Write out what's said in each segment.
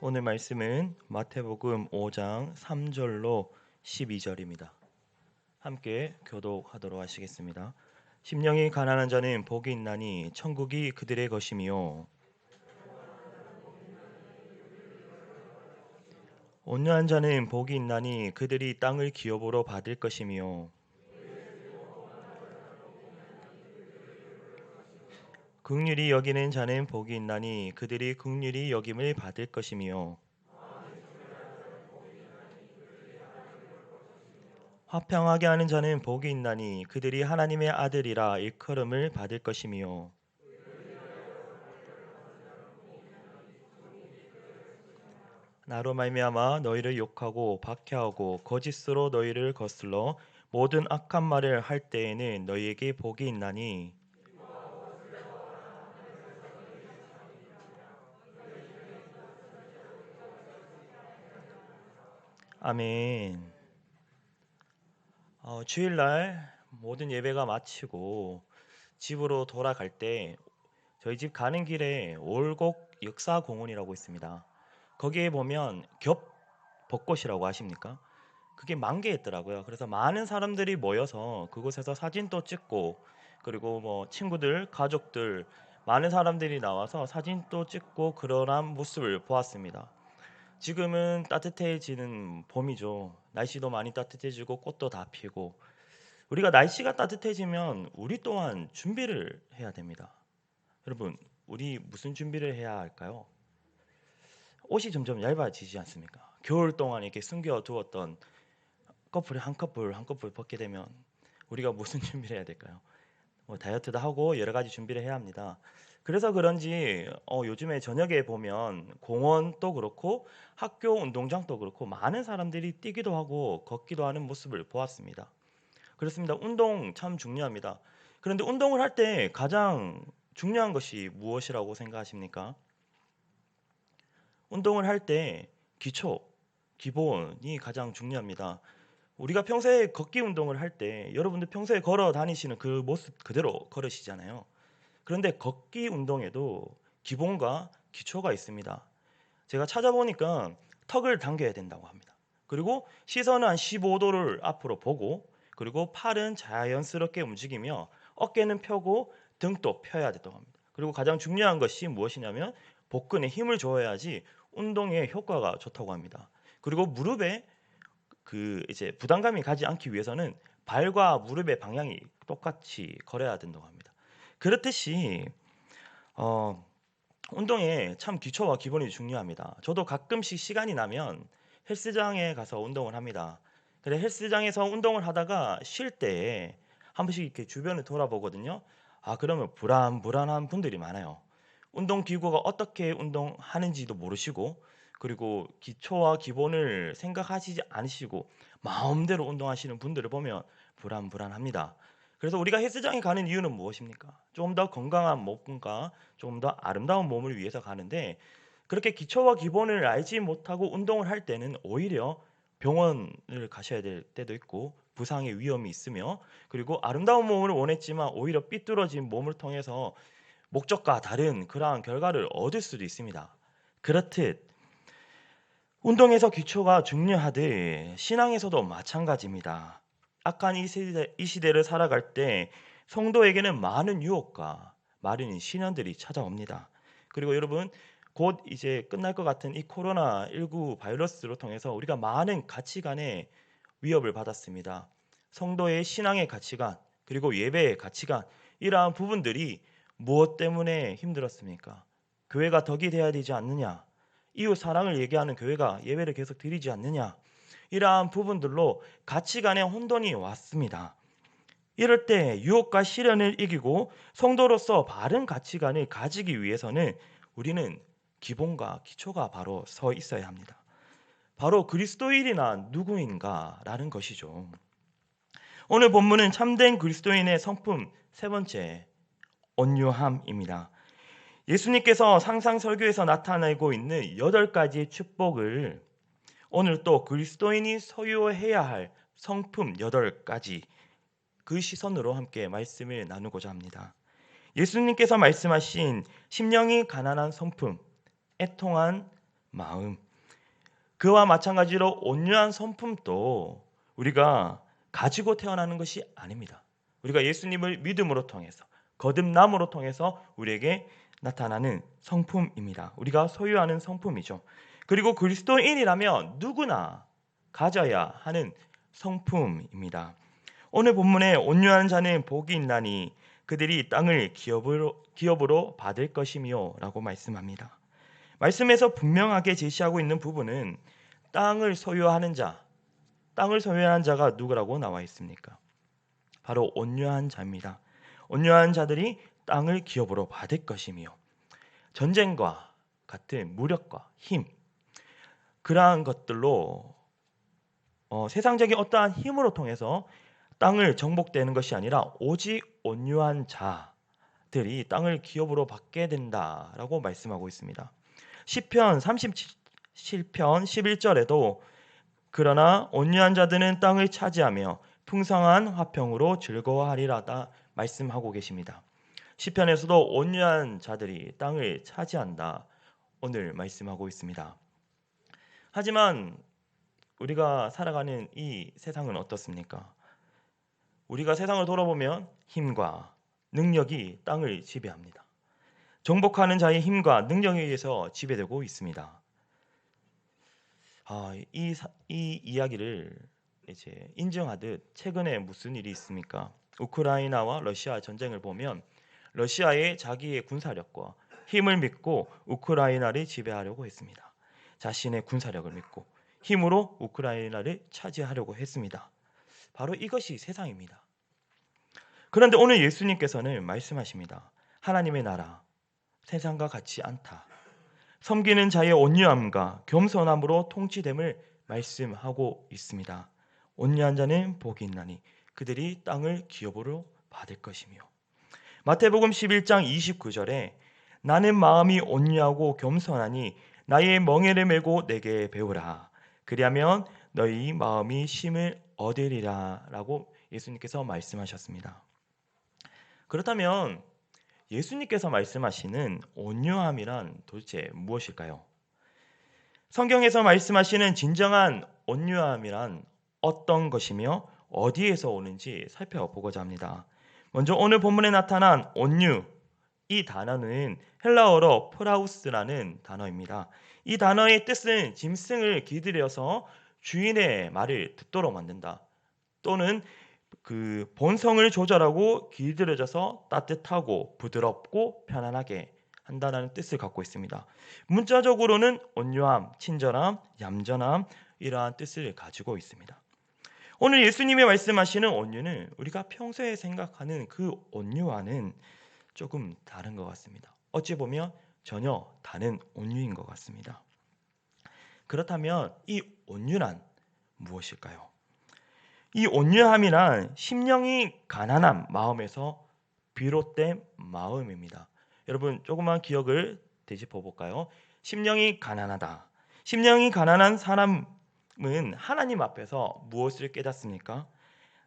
오늘 말씀은 마태복음 5장 3절로 12절입니다. 함께 교독하도록 하시겠습니다. 심령이 가난한 자는 복이 있나니 천국이 그들의 것이며 온유한 자는 복이 있나니 그들이 땅을 기업으로 받을 것이며 긍휼히 여기는 자는 복이 있나니 그들이 긍휼히 여김을 받을 것이며 화평하게 하는 자는 복이 있나니 그들이 하나님의 아들이라 일컬음을 받을 것이며 나로 말미암아 너희를 욕하고 박해하고 거짓으로 너희를 거슬러 모든 악한 말을 할 때에는 너희에게 복이 있나니 아멘. 주일날 모든 예배가 마치고 집으로 돌아갈 때 저희 집 가는 길에 올곡 역사공원이라고 있습니다. 거기에 보면 겹 벚꽃이라고 아십니까? 그게 만개했더라고요. 그래서 많은 사람들이 모여서 그곳에서 사진도 찍고 그리고 뭐 친구들, 가족들 많은 사람들이 나와서 사진도 찍고 그러한 모습을 보았습니다. 지금은 따뜻해지는 봄이죠. 날씨도 많이 따뜻해지고 꽃도 다 피고 우리가 날씨가 따뜻해지면 우리 또한 준비를 해야 됩니다. 여러분, 우리 무슨 준비를 해야 할까요? 옷이 점점 얇아지지 않습니까? 겨울 동안 이렇게 숨겨두었던 커플이 한 커플 한 커플 벗게 되면 우리가 무슨 준비를 해야 될까요? 다이어트도 하고 여러 가지 준비를 해야 합니다. 그래서 그런지 요즘에 저녁에 보면 공원도 그렇고 학교 운동장도 그렇고 많은 사람들이 뛰기도 하고 걷기도 하는 모습을 보았습니다. 그렇습니다. 운동 참 중요합니다. 그런데 운동을 할 때 가장 중요한 것이 무엇이라고 생각하십니까? 운동을 할 때 기초, 기본이 가장 중요합니다. 우리가 평소에 걷기 운동을 할 때 여러분들 평소에 걸어 다니시는 그 모습 그대로 걸으시잖아요. 그런데 걷기 운동에도 기본과 기초가 있습니다. 제가 찾아보니까 턱을 당겨야 된다고 합니다. 그리고 시선은 한 15도를 앞으로 보고 그리고 팔은 자연스럽게 움직이며 어깨는 펴고 등도 펴야 된다고 합니다. 그리고 가장 중요한 것이 무엇이냐면 복근에 힘을 줘야지 운동에 효과가 좋다고 합니다. 그리고 무릎에 이제 부담감이 가지 않기 위해서는 발과 무릎의 방향이 똑같이 걸어야 된다고 합니다. 그렇듯이 어, 운동에 참 기초와 기본이 중요합니다. 저도 가끔씩 시간이 나면 헬스장에 가서 운동을 합니다. 근데 헬스장에서 운동을 하다가 쉴 때에 한 번씩 이렇게 주변을 돌아보거든요. 그러면 불안한 분들이 많아요. 운동 기구가 어떻게 운동하는지도 모르시고 그리고 기초와 기본을 생각하시지 않으시고 마음대로 운동하시는 분들을 보면 불안합니다. 그래서 우리가 헬스장에 가는 이유는 무엇입니까? 조금 더 건강한 몸과 조금 더 아름다운 몸을 위해서 가는데 그렇게 기초와 기본을 알지 못하고 운동을 할 때는 오히려 병원을 가셔야 될 때도 있고 부상의 위험이 있으며 그리고 아름다운 몸을 원했지만 오히려 삐뚤어진 몸을 통해서 목적과 다른 그러한 결과를 얻을 수도 있습니다. 그렇듯 운동에서 기초가 중요하듯 신앙에서도 마찬가지입니다. 악한 이 시대를 살아갈 때 성도에게는 많은 유혹과 많은 시련들이 찾아옵니다. 그리고 여러분 곧 이제 끝날 것 같은 이 코로나19 바이러스로 통해서 우리가 많은 가치관의 위협을 받았습니다. 성도의 신앙의 가치관 그리고 예배의 가치관 이러한 부분들이 무엇 때문에 힘들었습니까? 교회가 덕이 돼야 되지 않느냐? 이웃 사랑을 얘기하는 교회가 예배를 계속 드리지 않느냐? 이러한 부분들로 가치관의 혼돈이 왔습니다. 이럴 때 유혹과 시련을 이기고 성도로서 바른 가치관을 가지기 위해서는 우리는 기본과 기초가 바로 서 있어야 합니다. 바로 그리스도인이란 누구인가라는 것이죠. 오늘 본문은 참된 그리스도인의 성품 세 번째, 온유함입니다. 예수님께서 상상 설교에서 나타내고 있는 8가지의 축복을 오늘 또 그리스도인이 소유해야 할 성품 8가지 그 시선으로 함께 말씀을 나누고자 합니다. 예수님께서 말씀하신 심령이 가난한 성품, 애통한 마음. 그와 마찬가지로 온유한 성품도 우리가 가지고 태어나는 것이 아닙니다. 우리가 예수님을 믿음으로 통해서 거듭남으로 통해서 우리에게 나타나는 성품입니다. 우리가 소유하는 성품이죠. 그리고 그리스도인이라면 누구나 가져야 하는 성품입니다. 오늘 본문에 온유한 자는 복이 있나니 그들이 땅을 기업으로 받을 것이며 라고 말씀합니다. 말씀에서 분명하게 제시하고 있는 부분은 땅을 소유하는 자가 누구라고 나와 있습니까? 바로 온유한 자입니다. 온유한 자들이 땅을 기업으로 받을 것이며 전쟁과 같은 무력과 힘, 그러한 것들로 세상적인 어떠한 힘으로 통해서 땅을 정복되는 것이 아니라 오직 온유한 자들이 땅을 기업으로 받게 된다라고 말씀하고 있습니다. 시편 37편 11절에도 그러나 온유한 자들은 땅을 차지하며 풍성한 화평으로 즐거워하리라다 말씀하고 계십니다. 시편에서도 온유한 자들이 땅을 차지한다 오늘 말씀하고 있습니다. 하지만 우리가 살아가는 이 세상은 어떻습니까? 우리가 세상을 돌아보면 힘과 능력이 땅을 지배합니다. 정복하는 자의 힘과 능력에 의해서 지배되고 있습니다. 이 이야기를 이제 인정하듯 최근에 무슨 일이 있습니까? 우크라이나와 러시아 전쟁을 보면 러시아의 자기의 군사력과 힘을 믿고 우크라이나를 지배하려고 했습니다. 자신의 군사력을 믿고 힘으로 우크라이나를 차지하려고 했습니다. 바로 이것이 세상입니다. 그런데 오늘 예수님께서는 말씀하십니다. 하나님의 나라 세상과 같지 않다. 섬기는 자의 온유함과 겸손함으로 통치됨을 말씀하고 있습니다. 온유한 자는 복이 있나니 그들이 땅을 기업으로 받을 것이며 마태복음 11장 29절에 나는 마음이 온유하고 겸손하니 나의 멍에를 메고 내게 배우라. 그리하면 너희 마음이 쉼을 얻으리라 라고 예수님께서 말씀하셨습니다. 그렇다면 예수님께서 말씀하시는 온유함이란 도대체 무엇일까요? 성경에서 말씀하시는 진정한 온유함이란 어떤 것이며 어디에서 오는지 살펴보고자 합니다. 먼저 오늘 본문에 나타난 온유, 이 단어는 헬라어로 프라우스라는 단어입니다. 이 단어의 뜻은 짐승을 길들여서 주인의 말을 듣도록 만든다. 또는 그 본성을 조절하고 길들여져서 따뜻하고 부드럽고 편안하게 한다는 뜻을 갖고 있습니다. 문자적으로는 온유함, 친절함, 얌전함 이러한 뜻을 가지고 있습니다. 오늘 예수님이 말씀하시는 온유는 우리가 평소에 생각하는 그 온유와는 조금 다른 것 같습니다. 어찌 보면 전혀 다른 온유인 것 같습니다. 그렇다면 이 온유란 무엇일까요? 이 온유함이란 심령이 가난한 마음에서 비롯된 마음입니다. 여러분 조금만 기억을 되짚어 볼까요? 심령이 가난하다. 심령이 가난한 사람은 하나님 앞에서 무엇을 깨닫습니까?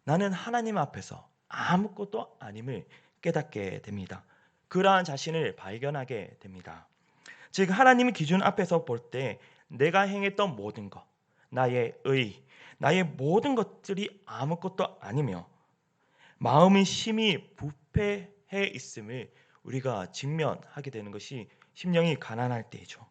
나는 하나님 앞에서 아무것도 아님을 깨닫게 됩니다. 그러한 자신을 발견하게 됩니다. 즉 하나님의 기준 앞에서 볼 때 내가 행했던 모든 것, 나의 의, 나의 모든 것들이 아무것도 아니며 마음이 심히 부패해 있음을 우리가 직면하게 되는 것이 심령이 가난할 때이죠.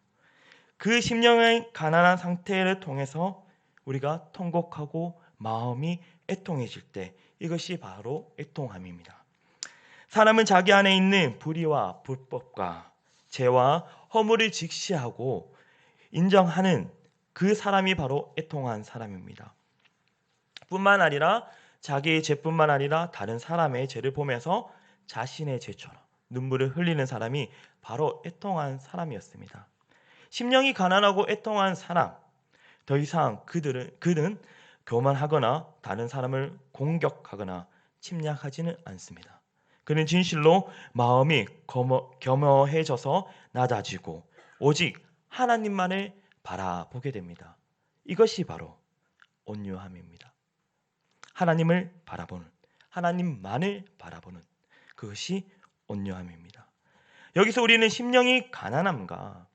그 심령의 가난한 상태를 통해서 우리가 통곡하고 마음이 애통해질 때 이것이 바로 애통함입니다. 사람은 자기 안에 있는 불의와 불법과 죄와 허물을 직시하고 인정하는 그 사람이 바로 애통한 사람입니다. 뿐만 아니라 자기의 죄뿐만 아니라 다른 사람의 죄를 보면서 자신의 죄처럼 눈물을 흘리는 사람이 바로 애통한 사람이었습니다. 심령이 가난하고 애통한 사람, 더 이상 그는 교만하거나 다른 사람을 공격하거나 침략하지는 않습니다. 그는 진실로 마음이 겸허해져서 낮아지고 오직 하나님만을 바라보게 됩니다. 이것이 바로 온유함입니다. 하나님을 바라보는, 하나님만을 바라보는 그것이 온유함입니다. 여기서 우리는 심령이 가난함과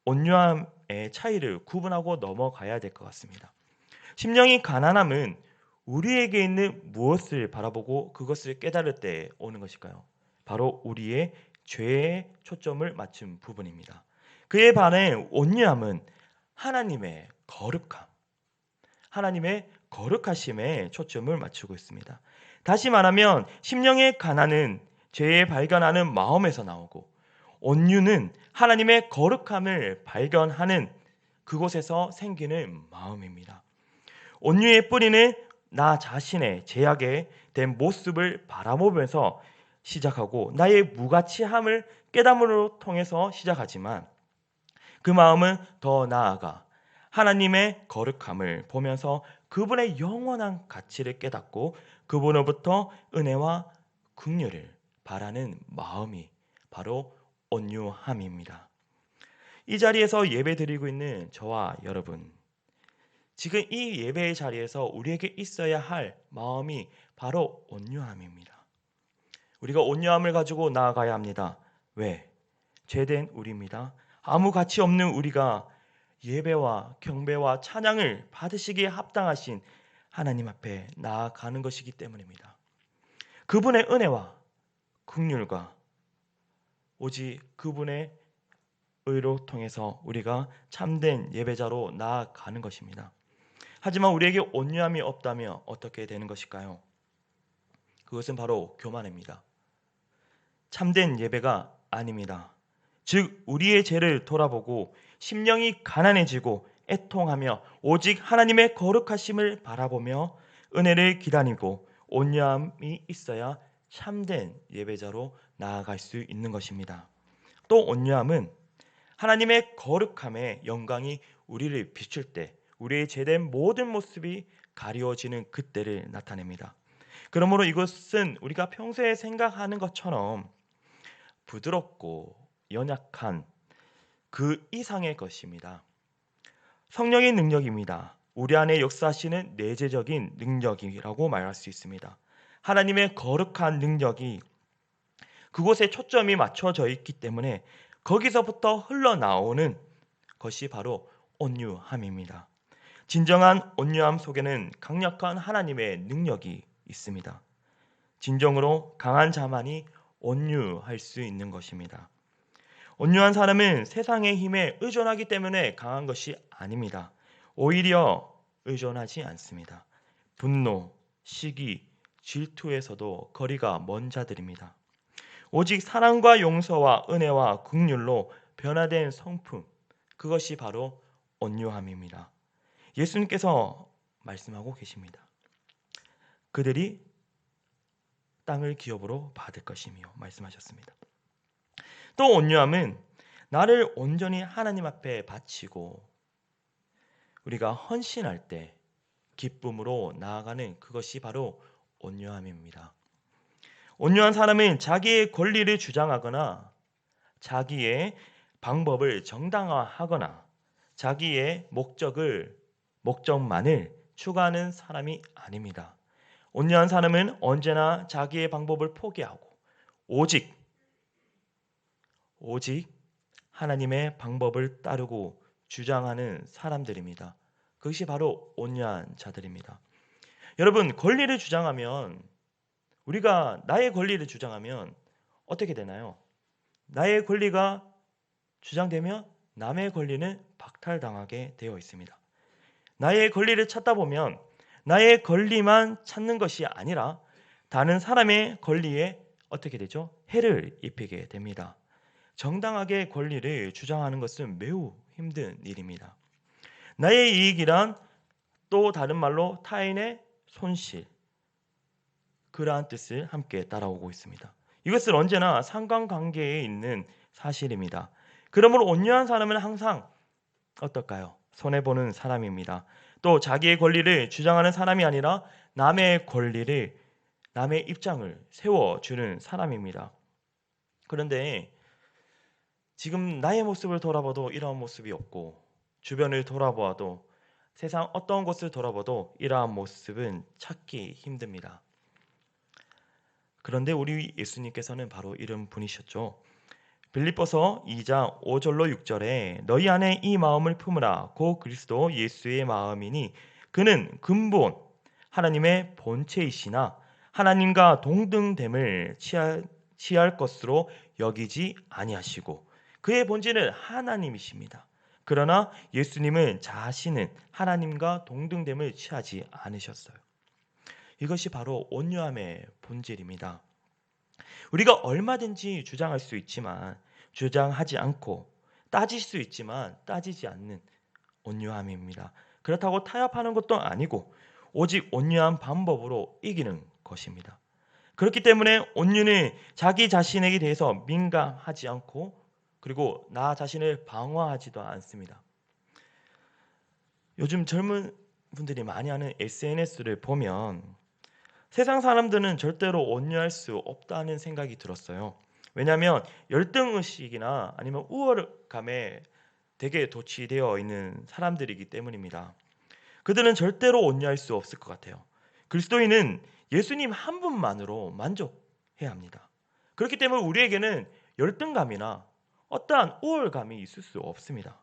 온유함의 차이를 구분하고 넘어가야 될 것 같습니다. 심령이 가난함은 우리에게 있는 무엇을 바라보고 그것을 깨달을 때 오는 것일까요? 바로 우리의 죄에 초점을 맞춘 부분입니다. 그에 반해 온유함은 하나님의 거룩함, 하나님의 거룩하심에 초점을 맞추고 있습니다. 다시 말하면 심령의 가난은 죄에 발견하는 마음에서 나오고 온유는 하나님의 거룩함을 발견하는 그곳에서 생기는 마음입니다. 온유의 뿌리는 나 자신의 죄악에 된 모습을 바라보면서 시작하고 나의 무가치함을 깨달음으로 통해서 시작하지만 그 마음은 더 나아가 하나님의 거룩함을 보면서 그분의 영원한 가치를 깨닫고 그분으로부터 은혜와 긍휼을 바라는 마음이 바로 온유함입니다. 이 자리에서 예배드리고 있는 저와 여러분, 지금 이 예배의 자리에서 우리에게 있어야 할 마음이 바로 온유함입니다. 우리가 온유함을 가지고 나아가야 합니다. 왜? 죄된 우리입니다. 아무 가치 없는 우리가 예배와 경배와 찬양을 받으시기에 합당하신 하나님 앞에 나아가는 것이기 때문입니다. 그분의 은혜와 긍휼과 오직 그분의 의로 통해서 우리가 참된 예배자로 나아가는 것입니다. 하지만 우리에게 온유함이 없다면 어떻게 되는 것일까요? 그것은 바로 교만입니다. 참된 예배가 아닙니다. 즉 우리의 죄를 돌아보고 심령이 가난해지고 애통하며 오직 하나님의 거룩하심을 바라보며 은혜를 기다리고 온유함이 있어야 참된 예배자로 나아갈 수 있는 것입니다. 또 온유함은 하나님의 거룩함의 영광이 우리를 비출 때 우리의 죄된 모든 모습이 가리워지는 그때를 나타냅니다. 그러므로 이것은 우리가 평소에 생각하는 것처럼 부드럽고 연약한 그 이상의 것입니다. 성령의 능력입니다. 우리 안에 역사하시는 내재적인 능력이라고 말할 수 있습니다. 하나님의 거룩한 능력이 그곳에 초점이 맞춰져 있기 때문에 거기서부터 흘러나오는 것이 바로 온유함입니다. 진정한 온유함 속에는 강력한 하나님의 능력이 있습니다. 진정으로 강한 자만이 온유할 수 있는 것입니다. 온유한 사람은 세상의 힘에 의존하기 때문에 강한 것이 아닙니다. 오히려 의존하지 않습니다. 분노, 시기, 질투에서도 거리가 먼 자들입니다. 오직 사랑과 용서와 은혜와 긍휼로 변화된 성품, 그것이 바로 온유함입니다. 예수님께서 말씀하고 계십니다. 그들이 땅을 기업으로 받을 것이며 말씀하셨습니다. 또 온유함은 나를 온전히 하나님 앞에 바치고 우리가 헌신할 때 기쁨으로 나아가는 그것이 바로 온유함입니다. 온유한 사람은 자기의 권리를 주장하거나 자기의 방법을 정당화하거나 자기의 목적만을 추구하는 사람이 아닙니다. 온유한 사람은 언제나 자기의 방법을 포기하고 오직 하나님의 방법을 따르고 주장하는 사람들입니다. 그것이 바로 온유한 자들입니다. 여러분, 권리를 주장하면 우리가 나의 권리를 주장하면 어떻게 되나요? 나의 권리가 주장되면 남의 권리는 박탈당하게 되어 있습니다. 나의 권리를 찾다 보면 나의 권리만 찾는 것이 아니라 다른 사람의 권리에 어떻게 되죠? 해를 입히게 됩니다. 정당하게 권리를 주장하는 것은 매우 힘든 일입니다. 나의 이익이란 또 다른 말로 타인의 손실, 그러한 뜻을 함께 따라오고 있습니다. 이것은 언제나 상관관계에 있는 사실입니다. 그러므로 온유한 사람은 항상 어떨까요? 손해보는 사람입니다. 또 자기의 권리를 주장하는 사람이 아니라 남의 입장을 세워주는 사람입니다. 그런데 지금 나의 모습을 돌아봐도 이러한 모습이 없고 주변을 돌아보아도 세상 어떤 곳을 돌아봐도 이러한 모습은 찾기 힘듭니다. 그런데 우리 예수님께서는 바로 이런 분이셨죠. 빌립보서 2장 5절로 6절에 너희 안에 이 마음을 품으라 고 그리스도 예수의 마음이니 그는 근본 하나님의 본체이시나 하나님과 동등됨을 취할 것으로 여기지 아니하시고 그의 본질은 하나님이십니다. 그러나 예수님은 자신은 하나님과 동등됨을 취하지 않으셨어요. 이것이 바로 온유함의 본질입니다. 우리가 얼마든지 주장할 수 있지만 주장하지 않고 따질 수 있지만 따지지 않는 온유함입니다. 그렇다고 타협하는 것도 아니고 오직 온유한 방법으로 이기는 것입니다. 그렇기 때문에 온유는 자기 자신에게 대해서 민감하지 않고 그리고 나 자신을 방어하지도 않습니다. 요즘 젊은 분들이 많이 하는 SNS를 보면 세상 사람들은 절대로 온유할 수 없다는 생각이 들었어요. 왜냐하면 열등의식이나 아니면 우월감에 되게 도취되어 있는 사람들이기 때문입니다. 그들은 절대로 온유할 수 없을 것 같아요. 그리스도인은 예수님 한 분만으로 만족해야 합니다. 그렇기 때문에 우리에게는 열등감이나 어떠한 우월감이 있을 수 없습니다.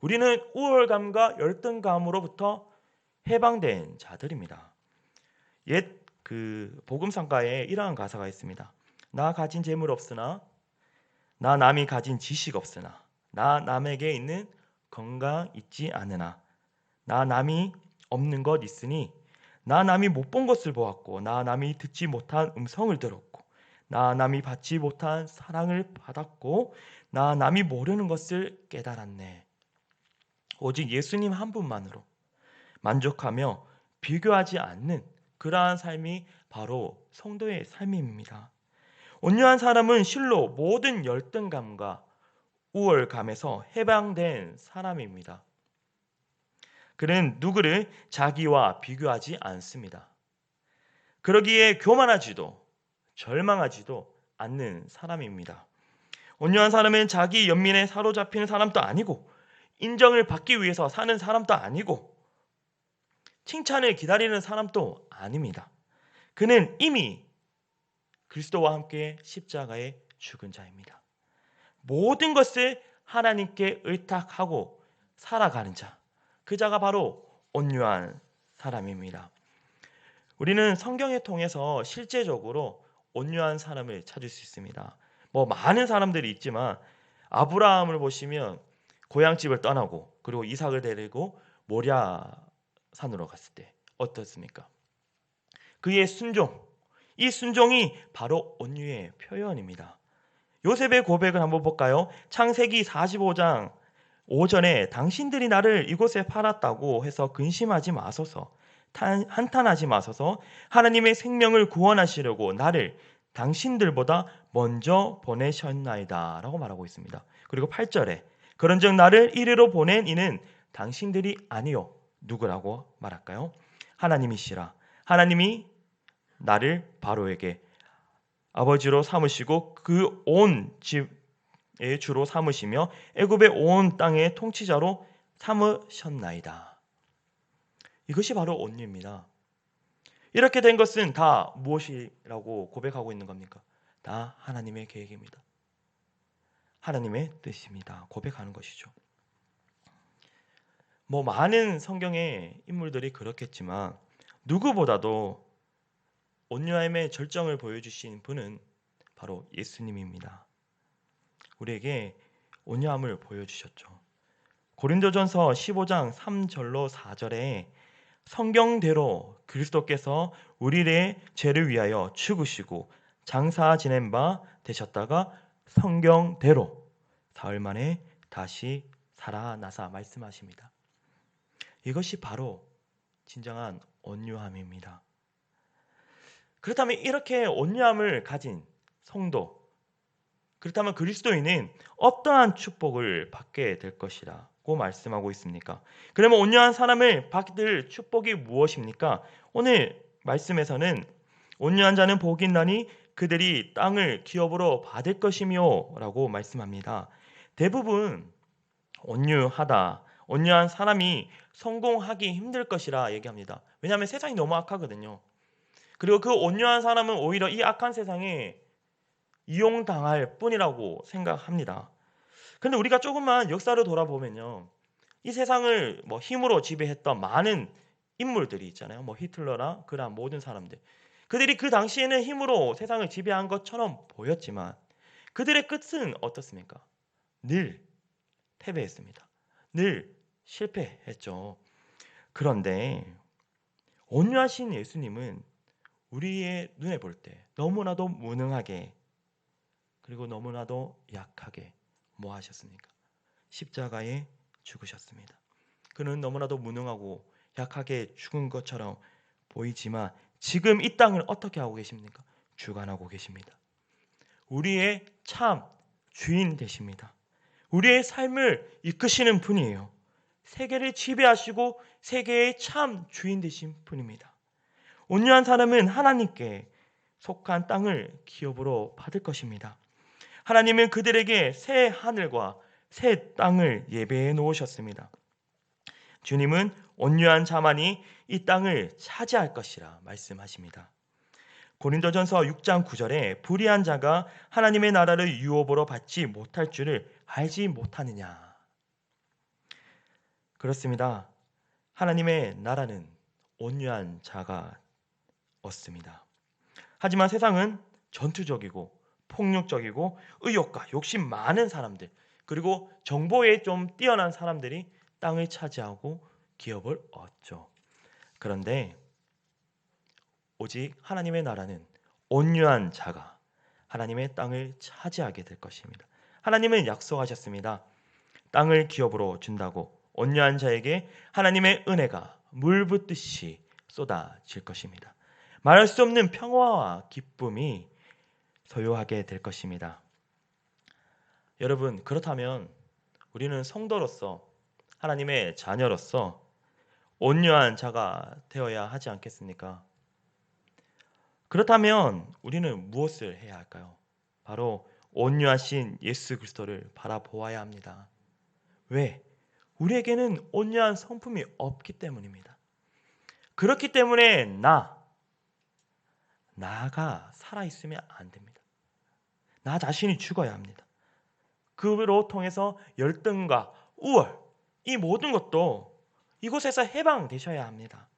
우리는 우월감과 열등감으로부터 해방된 자들입니다. 옛 복음상가에 이러한 가사가 있습니다. 나 가진 재물 없으나 나 남이 가진 지식 없으나 나 남에게 있는 건강 있지 않으나 나 남이 없는 것 있으니 나 남이 못 본 것을 보았고 나 남이 듣지 못한 음성을 들었고 나 남이 받지 못한 사랑을 받았고 나 남이 모르는 것을 깨달았네. 오직 예수님 한 분만으로 만족하며 비교하지 않는 그러한 삶이 바로 성도의 삶입니다. 온유한 사람은 실로 모든 열등감과 우월감에서 해방된 사람입니다. 그는 누구를 자기와 비교하지 않습니다. 그러기에 교만하지도 절망하지도 않는 사람입니다. 온유한 사람은 자기 연민에 사로잡히는 사람도 아니고 인정을 받기 위해서 사는 사람도 아니고 칭찬을 기다리는 사람도 아닙니다. 그는 이미 그리스도와 함께 십자가에 죽은 자입니다. 모든 것을 하나님께 의탁하고 살아가는 자, 그 자가 바로 온유한 사람입니다. 우리는 성경을 통해서 실제적으로 온유한 사람을 찾을 수 있습니다. 많은 사람들이 있지만 아브라함을 보시면 고향집을 떠나고 그리고 이삭을 데리고 모랴 산으로 갔을 때 어떻습니까? 그의 순종, 이 순종이 바로 온유의 표현입니다. 요셉의 고백을 한번 볼까요? 창세기 45장 5절에 당신들이 나를 이곳에 팔았다고 해서 근심하지 마소서, 한탄하지 마소서, 하나님의 생명을 구원하시려고 나를 당신들보다 먼저 보내셨나이다 라고 말하고 있습니다. 그리고 8절에 그런즉 나를 이리로 보낸 이는 당신들이 아니요 누구라고 말할까요? 하나님이시라. 하나님이 나를 바로에게 아버지로 삼으시고 그 온 집의 주로 삼으시며 애굽의 온 땅의 통치자로 삼으셨나이다. 이것이 바로 온유입니다. 이렇게 된 것은 다 무엇이라고 고백하고 있는 겁니까? 다 하나님의 계획입니다. 하나님의 뜻입니다. 고백하는 것이죠. 많은 성경의 인물들이 그렇겠지만 누구보다도 온유함의 절정을 보여주신 분은 바로 예수님입니다. 우리에게 온유함을 보여주셨죠. 고린도전서 15장 3절로 4절에 성경대로 그리스도께서 우리의 죄를 위하여 죽으시고 장사 지낸 바 되셨다가 성경대로 사흘 만에 다시 살아나사 말씀하십니다. 이것이 바로 진정한 온유함입니다. 그렇다면 이렇게 온유함을 가진 성도, 그렇다면 그리스도인은 어떠한 축복을 받게 될 것이라고 말씀하고 있습니까? 그러면 온유한 사람을 받을 축복이 무엇입니까? 오늘 말씀에서는 온유한 자는 복이 있나니 그들이 땅을 기업으로 받을 것이며 라고 말씀합니다. 대부분 온유한 사람이 성공하기 힘들 것이라 얘기합니다. 왜냐하면 세상이 너무 악하거든요. 그리고 그 온유한 사람은 오히려 이 악한 세상에 이용당할 뿐이라고 생각합니다. 근데 우리가 조금만 역사를 돌아보면요, 이 세상을 힘으로 지배했던 많은 인물들이 있잖아요. 히틀러나 그런 모든 사람들. 그들이 그 당시에는 힘으로 세상을 지배한 것처럼 보였지만 그들의 끝은 어떻습니까? 늘 패배했습니다. 늘 실패했죠. 그런데 온유하신 예수님은 우리의 눈에 볼 때 너무나도 무능하게, 그리고 너무나도 약하게 뭐 하셨습니까? 십자가에 죽으셨습니다. 그는 너무나도 무능하고 약하게 죽은 것처럼 보이지만 지금 이 땅을 어떻게 하고 계십니까? 주관하고 계십니다. 우리의 참 주인 되십니다. 우리의 삶을 이끄시는 분이에요. 세계를 지배하시고 세계의 참 주인 되신 분입니다. 온유한 사람은 하나님께 속한 땅을 기업으로 받을 것입니다. 하나님은 그들에게 새 하늘과 새 땅을 예배해 놓으셨습니다. 주님은 온유한 자만이 이 땅을 차지할 것이라 말씀하십니다. 고린도전서 6장 9절에 불의한 자가 하나님의 나라를 유업으로 받지 못할 줄을 알지 못하느냐. 그렇습니다. 하나님의 나라는 온유한 자가 얻습니다. 하지만 세상은 전투적이고 폭력적이고 의욕과 욕심 많은 사람들, 그리고 정보에 좀 뛰어난 사람들이 땅을 차지하고 기업을 얻죠. 그런데 오직 하나님의 나라는 온유한 자가 하나님의 땅을 차지하게 될 것입니다. 하나님은 약속하셨습니다. 땅을 기업으로 준다고 온유한 자에게 하나님의 은혜가 물 붓듯이 쏟아질 것입니다. 말할 수 없는 평화와 기쁨이 소유하게 될 것입니다. 여러분, 그렇다면 우리는 성도로서, 하나님의 자녀로서 온유한 자가 되어야 하지 않겠습니까? 그렇다면 우리는 무엇을 해야 할까요? 바로 온유하신 예수 그리스도를 바라보아야 합니다. 왜? 우리에게는 온유한 성품이 없기 때문입니다. 그렇기 때문에 나가 살아있으면 안 됩니다. 나 자신이 죽어야 합니다. 그로 통해서 열등과 우월, 이 모든 것도 이곳에서 해방되셔야 합니다.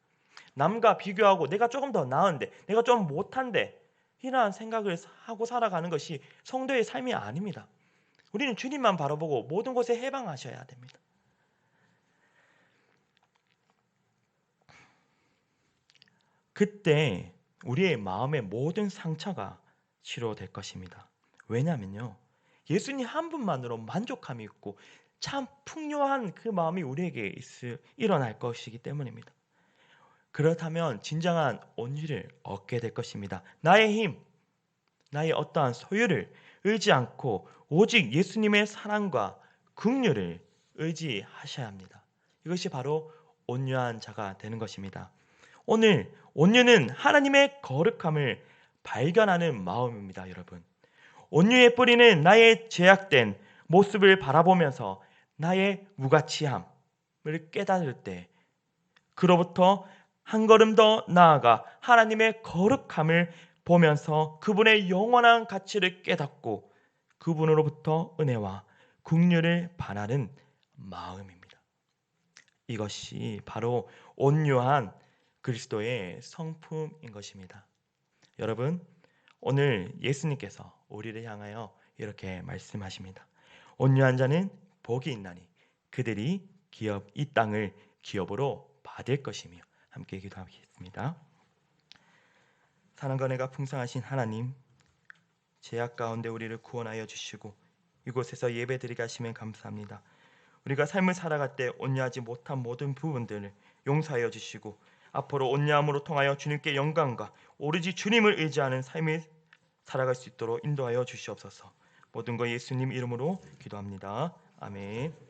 남과 비교하고 내가 조금 더 나은데, 내가 좀 못한데, 이러한 생각을 하고 살아가는 것이 성도의 삶이 아닙니다. 우리는 주님만 바라보고 모든 것에 해방하셔야 됩니다. 그때 우리의 마음의 모든 상처가 치료될 것입니다. 왜냐하면요, 예수님 한 분만으로 만족함이 있고 참 풍요한 그 마음이 우리에게 일어날 것이기 때문입니다. 그렇다면 진정한 온유를 얻게 될 것입니다. 나의 힘, 나의 어떠한 소유를 의지 않고 오직 예수님의 사랑과 긍휼을 의지하셔야 합니다. 이것이 바로 온유한 자가 되는 것입니다. 오늘 온유는 하나님의 거룩함을 발견하는 마음입니다, 여러분. 온유의 뿌리는 나의 죄악된 모습을 바라보면서 나의 무가치함을 깨달을 때, 그로부터 한 걸음 더 나아가 하나님의 거룩함을 보면서 그분의 영원한 가치를 깨닫고 그분으로부터 은혜와 긍휼을 바라는 마음입니다. 이것이 바로 온유한 그리스도의 성품인 것입니다. 여러분, 오늘 예수님께서 우리를 향하여 이렇게 말씀하십니다. 온유한 자는 복이 있나니 그들이 이 땅을 기업으로 받을 것이며. 함께 기도하겠습니다. 사랑과 은혜가 풍성하신 하나님, 죄악 가운데 우리를 구원하여 주시고 이곳에서 예배드리게 하시면 감사합니다. 우리가 삶을 살아갈 때 온유하지 못한 모든 부분들을 용서하여 주시고 앞으로 온유함으로 통하여 주님께 영광과 오로지 주님을 의지하는 삶을 살아갈 수 있도록 인도하여 주시옵소서. 모든 것 예수님 이름으로 기도합니다. 아멘.